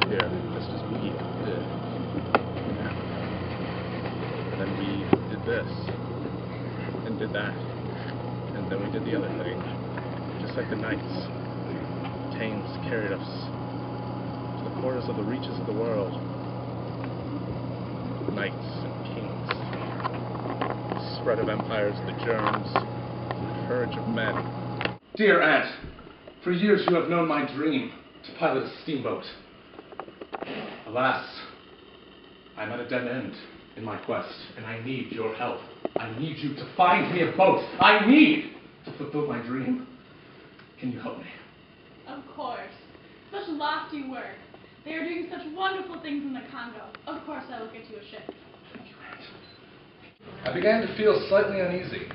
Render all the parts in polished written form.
here, just as we did. And then we did this, and did that, and then we did the other thing. Just like the knights. Thanes carried us to the corners of the reaches of the world. Knights and kings. The spread of empires, the germs, the courage of men. Dear Aunt, for years you have known my dream to pilot a steamboat. Alas, I'm at a dead end in my quest, and I need your help. I need you to find me a boat. I need to fulfill my dream. Can you help me? Of course. Such lofty work. They are doing such wonderful things in the Congo. Of course I will get you a ship. Thank you, Aunt. I began to feel slightly uneasy.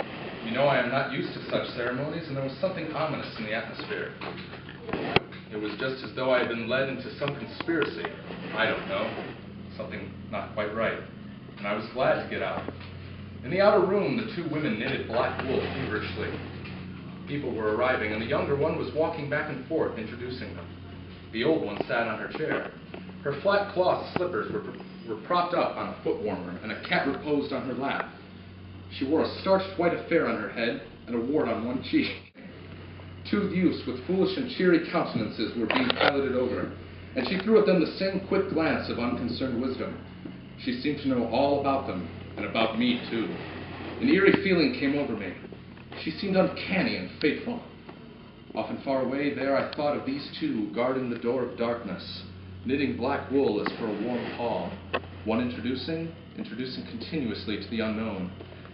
You know, I am not used to such ceremonies, and there was something ominous in the atmosphere. It was just as though I had been led into some conspiracy. I don't know. Something not quite right. And I was glad to get out. In the outer room, the two women knitted black wool feverishly. People were arriving, and the younger one was walking back and forth, introducing them. The old one sat on her chair. Her flat cloth slippers were propped up on a foot warmer, and a cat reposed on her lap. She wore a starched white affair on her head and a wart on one cheek. Two youths with foolish and cheery countenances were being piloted over, and she threw at them the same quick glance of unconcerned wisdom. She seemed to know all about them, and about me too. An eerie feeling came over me. She seemed uncanny and fateful. Often far away there I thought of these two guarding the door of darkness, knitting black wool as for a warm pall, one introducing continuously to the unknown,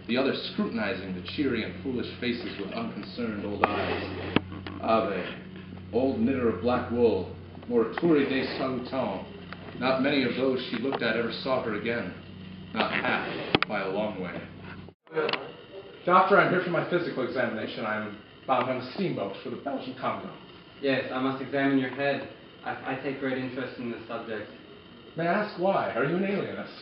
the other scrutinizing the cheery and foolish faces with unconcerned old eyes. Ave, old knitter of black wool, morituri de salutant. Not many of those she looked at ever saw her again. Not half, by a long way. Doctor, I'm here for my physical examination. I'm bound on a steamboat for the Belgian Congo. Yes, I must examine your head. I take great interest in this subject. May I ask why? Are you an alienist?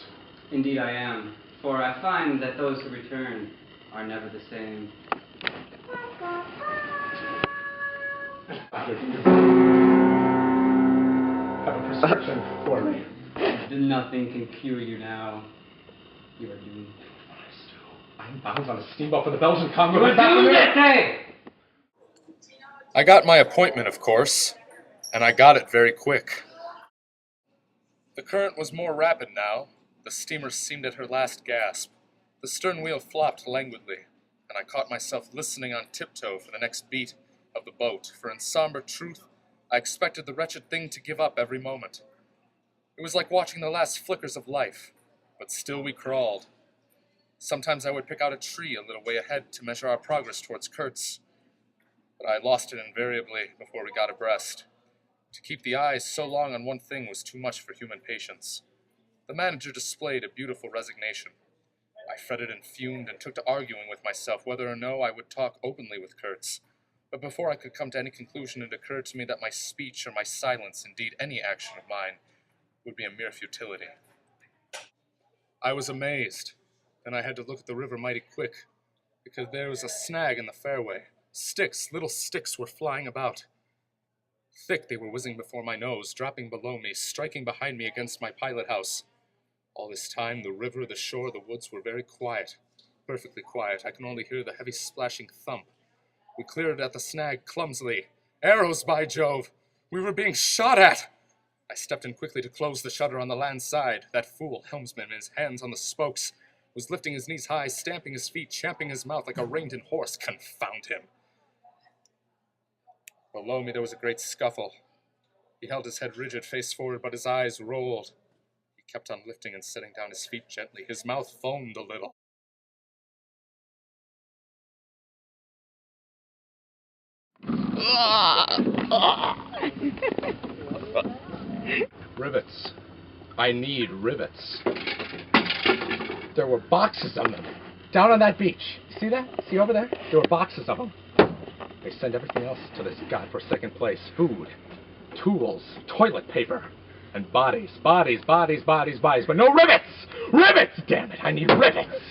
Indeed I am, for I find that those who return are never the same. Doctor, do you have a prescription for me? Nothing can cure you now. You are doomed. I'm bound on a steamboat for the Belgian Congo. You are doomed, I say! I got my appointment, of course, and I got it very quick. The current was more rapid now. The steamer seemed at her last gasp. The stern wheel flopped languidly, and I caught myself listening on tiptoe for the next beat of the boat, for in somber truth, I expected the wretched thing to give up every moment. It was like watching the last flickers of life, but still we crawled. Sometimes I would pick out a tree a little way ahead to measure our progress towards Kurtz, but I lost it invariably before we got abreast. To keep the eyes so long on one thing was too much for human patience. The manager displayed a beautiful resignation. I fretted and fumed and took to arguing with myself whether or no I would talk openly with Kurtz. But before I could come to any conclusion, it occurred to me that my speech or my silence, indeed any action of mine, would be a mere futility. I was amazed. Then I had to look at the river mighty quick, because there was a snag in the fairway. Sticks, little sticks, were flying about. Thick they were whizzing before my nose, dropping below me, striking behind me against my pilot house. All this time, the river, the shore, the woods were very quiet, perfectly quiet. I can only hear the heavy splashing thump. We cleared at the snag clumsily. Arrows, by Jove! We were being shot at! I stepped in quickly to close the shutter on the land side. That fool helmsman, his hands on the spokes, was lifting his knees high, stamping his feet, champing his mouth like a reined-in horse. Confound him! Below me there was a great scuffle. He held his head rigid, face forward, but his eyes rolled. He kept on lifting and setting down his feet gently. His mouth foamed a little. Rivets. I need rivets. There were boxes of them. Down on that beach. See that? See over there? There were boxes of them. They send everything else to this godforsaken place. Food, tools, toilet paper, and bodies. But no rivets! Rivets! Damn it, I need rivets!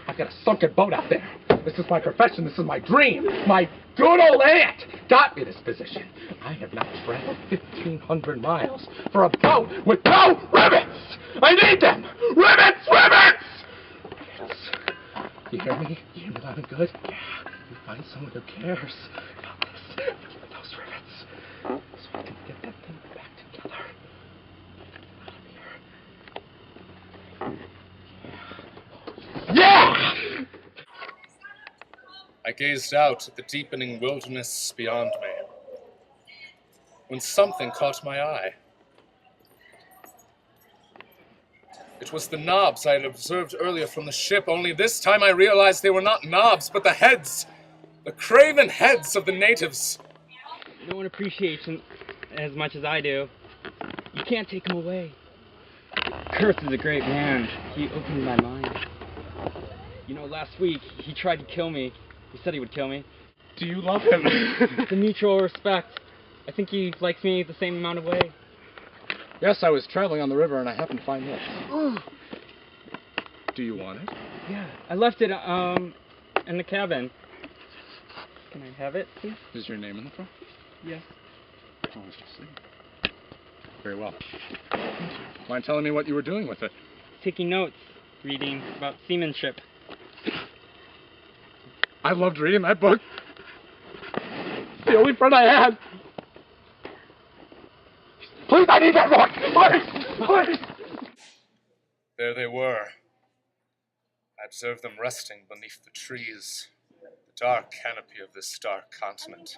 I've got a sunken boat out there. This is my profession. This is my dream. My good old aunt got me this position. I have now traveled 1,500 miles for a boat with no rivets. I need them. Rivets, rivets! Rivets. You hear me? You hear me loud and good? Yeah. You find someone who cares about this. Give me those rivets so I can get that thing back together. Out of here. Yeah! I gazed out at the deepening wilderness beyond me, when something caught my eye. It was the knobs I had observed earlier from the ship, only this time I realized they were not knobs, but the heads, the craven heads of the natives. No one appreciates him as much as I do. You can't take him away. Kurth is a great man. He opened my mind. You know, last week, he tried to kill me. He said he would kill me. Do you love him? The mutual respect. I think he likes me the same amount of way. Yes, I was traveling on the river and I happened to find this. Do you want it? Yeah, I left it in the cabin. Can I have it, please? Is your name in the front? Yes. Oh, I see. Very well. Mind telling me what you were doing with it? Taking notes, reading about seamanship. I loved reading that book. It's the only friend I had. Please, I need that book! Please! Please! There they were. I observed them resting beneath the trees, the dark canopy of this dark continent.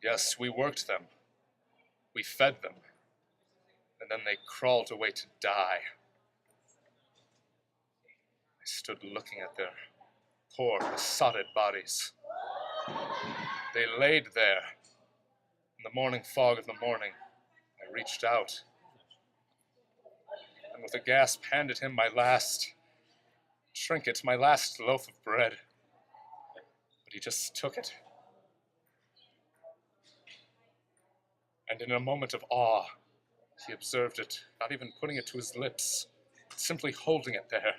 Yes, we worked them. We fed them. And then they crawled away to die. I stood looking at their poor, besotted bodies. They laid there. In the morning fog of the morning, I reached out, and with a gasp handed him my last trinket, my last loaf of bread. But he just took it. And in a moment of awe, he observed it, not even putting it to his lips, simply holding it there.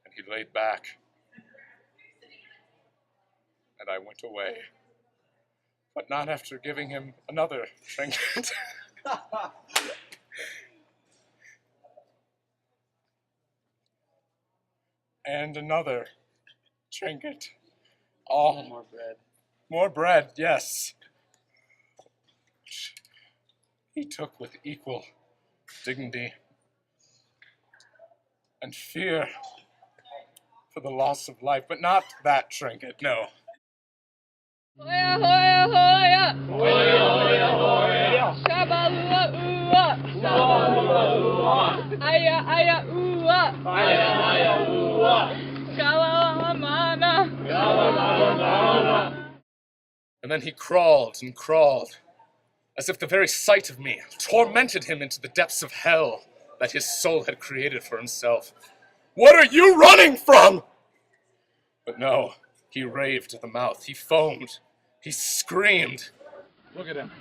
And he laid back. And I went away. But not after giving him another trinket. And another trinket. All More bread. more bread, yes. He took with equal dignity and fear for the loss of life, but not that trinket, no. Hoya, hoya, hoya. Hoya, hoya, hoya. Shabalua, ooh. Shabalua, ooh. Aya, aya, ooh. Aya, aya, ooh. Shalalamana. Shalalamana. And then he crawled and crawled, as if the very sight of me tormented him into the depths of hell that his soul had created for himself. What are you running from? But no, he raved at the mouth, he foamed, he screamed. Look at him.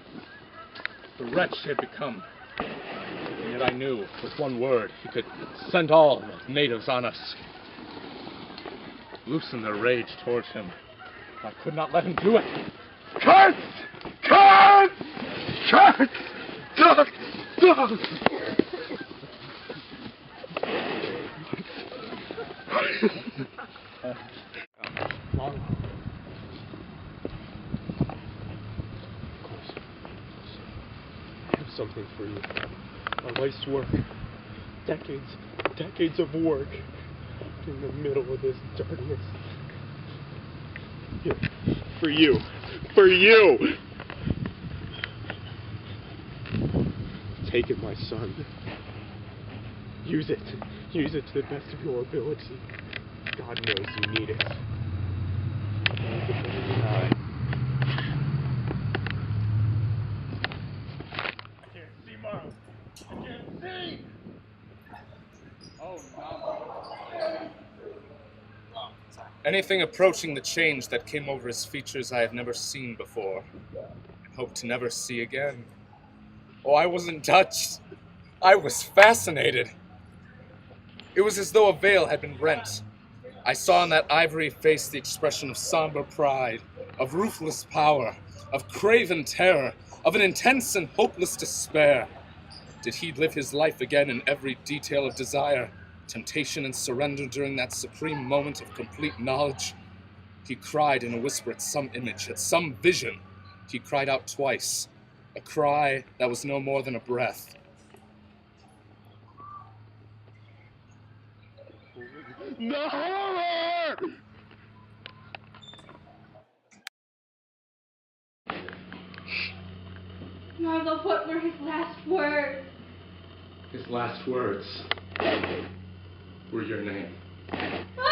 The wretch he had become. And yet I knew, with one word, he could send all the natives on us. Loosen their rage towards him. I could not let him do it. Kurth! Kurth! Kurth! Kurth! Kurth! I have something for you. A life's work. Decades of work in the middle of this darkness. Here, for you. For you! Take it, my son. Use it. Use it to the best of your ability. God knows you need it. I can't see, Mom. I can't see! Oh, no. Anything approaching the change that came over his features I had never seen before, and hope to never see again. Oh, I wasn't touched. I was fascinated. It was as though a veil had been rent. I saw in that ivory face the expression of somber pride, of ruthless power, of craven terror, of an intense and hopeless despair. Did he live his life again in every detail of desire, temptation and surrender during that supreme moment of complete knowledge? He cried in a whisper at some image, at some vision. He cried out twice, a cry that was no more than a breath. The horror! Marlowe, what were his last words? His last words were your name. Oh,